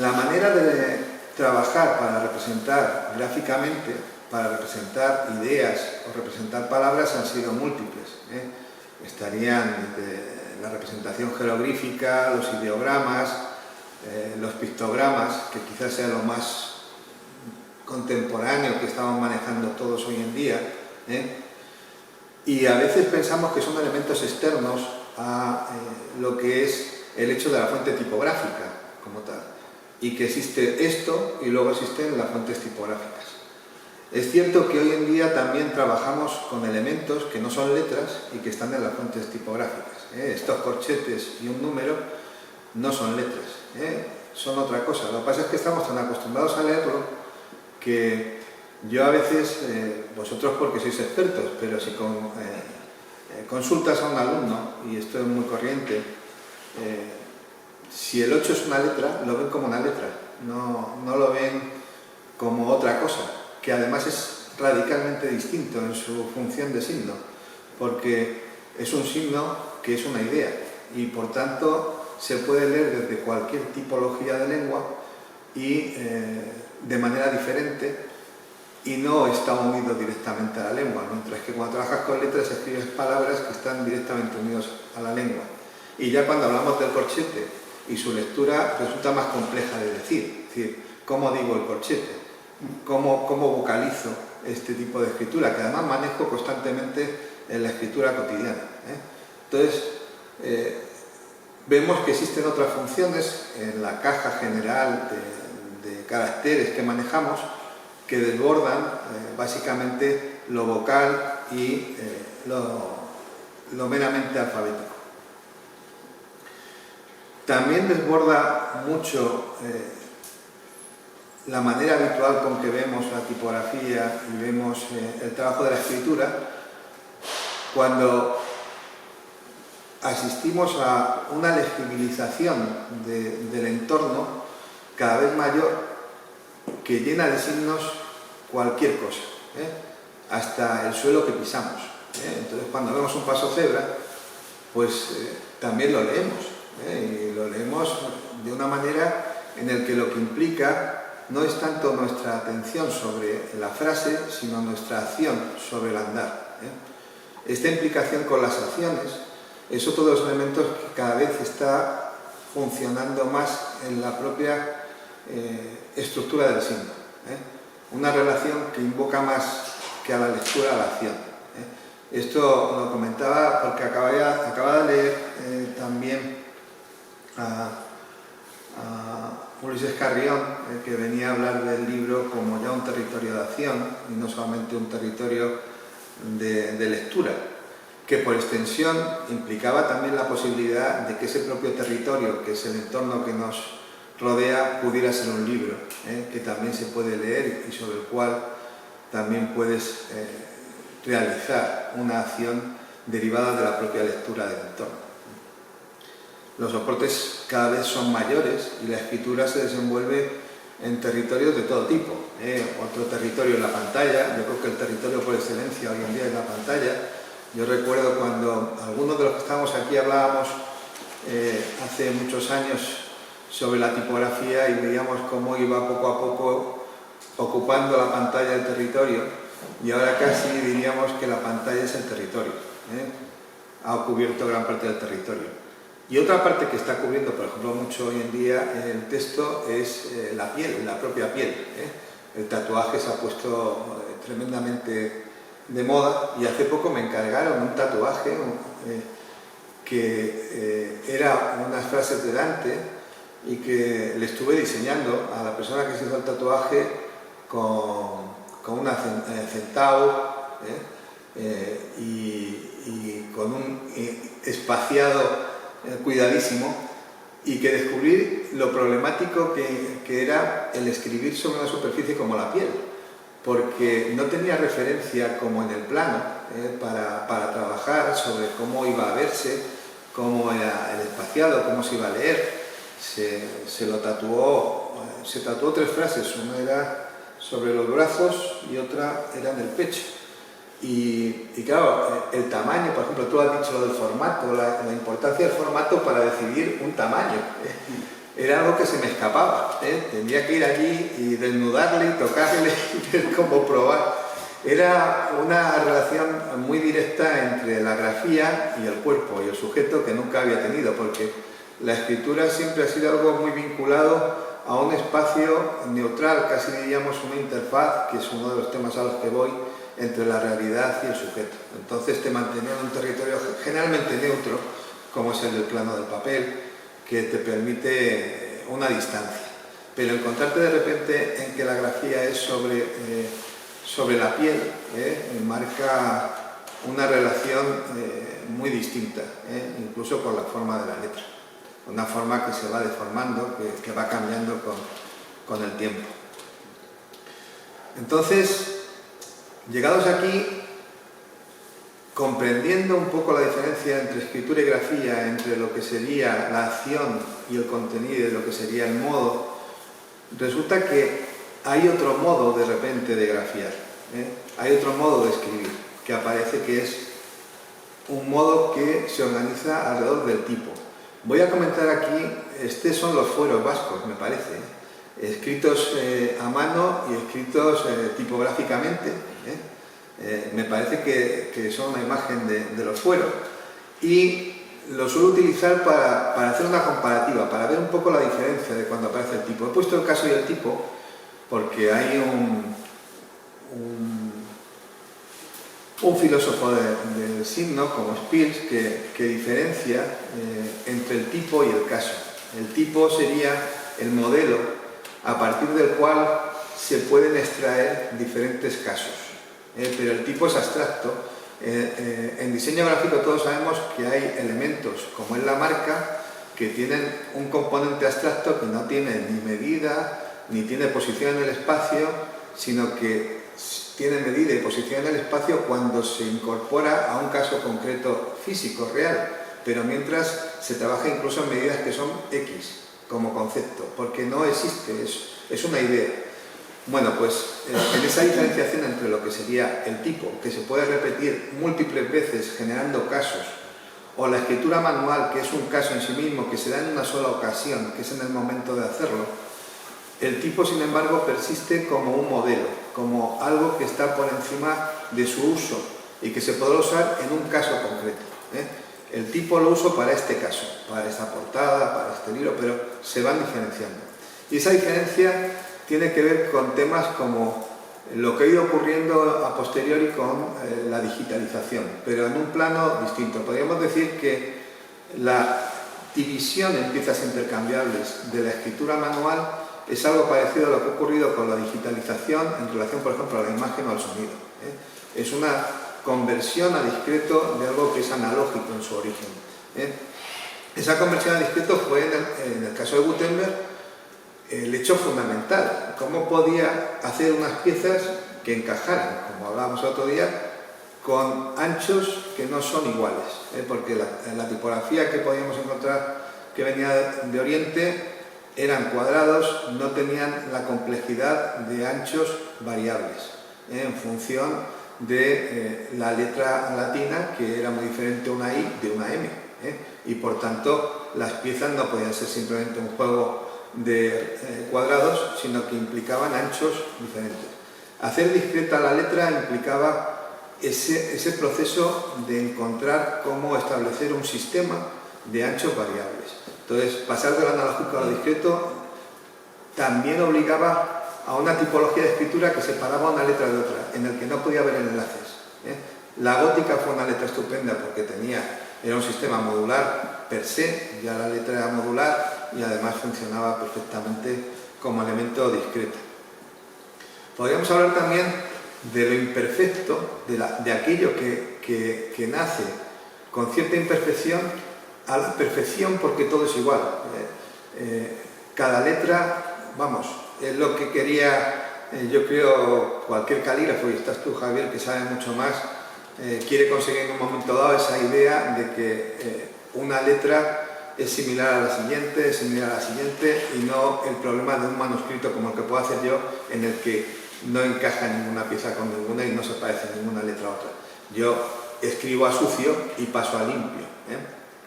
La manera de trabajar para representar gráficamente, para representar ideas o representar palabras han sido múltiples. Estarían desde la representación jeroglífica, los ideogramas, los pictogramas, que quizás sea lo más contemporáneo que estamos manejando todos hoy en día, y a veces pensamos que son elementos externos a lo que es el hecho de la fuente tipográfica como tal, y que existe esto y luego existen las fuentes tipográficas. Es cierto que hoy en día también trabajamos con elementos que no son letras y que están en las fuentes tipográficas. Estos corchetes y un número no son letras, son otra cosa. Lo que pasa es que estamos tan acostumbrados a leerlo que yo a veces, vosotros porque sois expertos, pero si consultas a un alumno, y esto es muy corriente, si el 8 es una letra, lo ven como una letra, no lo ven como otra cosa, que además es radicalmente distinto en su función de signo, porque es un signo que es una idea, y por tanto se puede leer desde cualquier tipología de lengua y de manera diferente, y no está unido directamente a la lengua, mientras que cuando trabajas con letras escribes palabras que están directamente unidas a la lengua. Y ya cuando hablamos del corchete y su lectura resulta más compleja de decir, es decir, ¿cómo digo el corchete? ¿Cómo vocalizo este tipo de escritura? Que además manejo constantemente en la escritura cotidiana. Entonces, vemos que existen otras funciones en la caja general de caracteres que manejamos que desbordan básicamente lo vocal y lo meramente alfabético. También desborda mucho la manera habitual con que vemos la tipografía y vemos el trabajo de la escritura cuando asistimos a una legibilización del entorno cada vez mayor que llena de signos cualquier cosa, hasta el suelo que pisamos. Entonces cuando vemos un paso cebra, pues también lo leemos, y lo leemos de una manera en la que lo que implica no es tanto nuestra atención sobre la frase, sino nuestra acción sobre el andar. Esta implicación con las acciones es otro de los elementos que cada vez está funcionando más en la propia estructura del signo. Una relación que invoca más que a la lectura a la acción. Esto lo comentaba porque acaba de leer también a Ulises Carrión, que venía a hablar del libro como ya un territorio de acción y no solamente un territorio de lectura, que por extensión implicaba también la posibilidad de que ese propio territorio, que es el entorno que nos rodea, pudiera ser un libro, que también se puede leer y sobre el cual también puedes realizar una acción derivada de la propia lectura del entorno. Los soportes cada vez son mayores y la escritura se desenvuelve en territorios de todo tipo. Otro territorio es la pantalla. Yo creo que el territorio por excelencia hoy en día es la pantalla. Yo recuerdo cuando algunos de los que estábamos aquí hablábamos hace muchos años sobre la tipografía y veíamos cómo iba poco a poco ocupando la pantalla del territorio, y ahora casi diríamos que la pantalla es el territorio, ha cubierto gran parte del territorio. Y otra parte que está cubriendo, por ejemplo, mucho hoy en día el texto es la piel, la propia piel. El tatuaje se ha puesto tremendamente de moda, y hace poco me encargaron un tatuaje que era unas frases de Dante, y que le estuve diseñando a la persona que se hizo el tatuaje con una centauro y con un espaciado cuidadísimo, y que descubrí lo problemático que era el escribir sobre una superficie como la piel, porque no tenía referencia como en el plano para trabajar sobre cómo iba a verse, cómo era el espaciado, cómo se iba a leer. Se tatuó 3 frases, una era sobre los brazos y otra era en el pecho. Y claro, el tamaño, por ejemplo, tú has dicho lo del formato, la importancia del formato para decidir un tamaño. era algo que se me escapaba, ¿eh? Tendría que ir allí y desnudarle y tocarle y ver cómo probar. Era una relación muy directa entre la grafía y el cuerpo y el sujeto que nunca había tenido, porque la escritura siempre ha sido algo muy vinculado a un espacio neutral, casi diríamos una interfaz, que es uno de los temas a los que voy, entre la realidad y el sujeto. Entonces te mantenía en un territorio generalmente neutro, como es el del plano del papel, que te permite una distancia. Pero encontrarte de repente en que la grafía es sobre la piel, marca una relación muy distinta, incluso con la forma de la letra. Una forma que se va deformando, que va cambiando con el tiempo. Entonces, llegados aquí, comprendiendo un poco la diferencia entre escritura y grafía, entre lo que sería la acción y el contenido, y lo que sería el modo, resulta que hay otro modo de repente de grafiar, hay otro modo de escribir, que aparece, que es un modo que se organiza alrededor del tipo. Voy a comentar aquí, estos son los fueros vascos, me parece, escritos a mano y escritos tipográficamente, me parece que son una imagen de los fueros, y lo suelo utilizar para hacer una comparativa, para ver un poco la diferencia de cuando aparece el tipo. He puesto el caso y el tipo porque hay un filósofo del signo como Spears que diferencia entre el tipo y el caso. El tipo sería el modelo a partir del cual se pueden extraer diferentes casos, pero el tipo es abstracto. En diseño gráfico todos sabemos que hay elementos, como es la marca, que tienen un componente abstracto que no tiene ni medida, ni tiene posición en el espacio, sino que tiene medida y posición en el espacio cuando se incorpora a un caso concreto físico, real, pero mientras se trabaja incluso en medidas que son X como concepto, porque no existe, es una idea. Bueno, pues en esa diferenciación entre lo que sería el tipo, que se puede repetir múltiples veces generando casos, o la escritura manual, que es un caso en sí mismo, que se da en una sola ocasión, que es en el momento de hacerlo, el tipo, sin embargo, persiste como un modelo, como algo que está por encima de su uso y que se podrá usar en un caso concreto. El tipo lo uso para este caso, para esta portada, para este libro, pero se van diferenciando. Y esa diferencia tiene que ver con temas como lo que ha ido ocurriendo a posteriori con la digitalización, pero en un plano distinto. Podríamos decir que la división en piezas intercambiables de la escritura manual es algo parecido a lo que ha ocurrido con la digitalización en relación, por ejemplo, a la imagen o al sonido. Es una conversión a discreto de algo que es analógico en su origen. Esa conversión a discreto fue, en el caso de Gutenberg, el hecho fundamental. Cómo podía hacer unas piezas que encajaran, como hablábamos el otro día, con anchos que no son iguales, porque la tipografía que podíamos encontrar que venía de Oriente eran cuadrados, no tenían la complejidad de anchos variables, en función de la letra latina, que era muy diferente una I de una M, y por tanto las piezas no podían ser simplemente un juego de cuadrados, sino que implicaban anchos diferentes. Hacer discreta la letra implicaba ese proceso de encontrar cómo establecer un sistema de anchos variables. Entonces, pasar del analógico al discreto también obligaba a una tipología de escritura que separaba una letra de otra, en el que no podía haber enlaces. La gótica fue una letra estupenda porque era un sistema modular per se, ya la letra era modular y además funcionaba perfectamente como elemento discreto. Podríamos hablar también de lo imperfecto, de aquello que nace con cierta imperfección a la perfección, porque todo es igual. Cada letra, vamos, es lo que quería, yo creo, cualquier calígrafo, y estás tú, Javier, que sabe mucho más, quiere conseguir en un momento dado esa idea de que una letra es similar a la siguiente, y no el problema de un manuscrito como el que puedo hacer yo, en el que no encaja ninguna pieza con ninguna y no se parece ninguna letra a otra. Yo escribo a sucio y paso a limpio.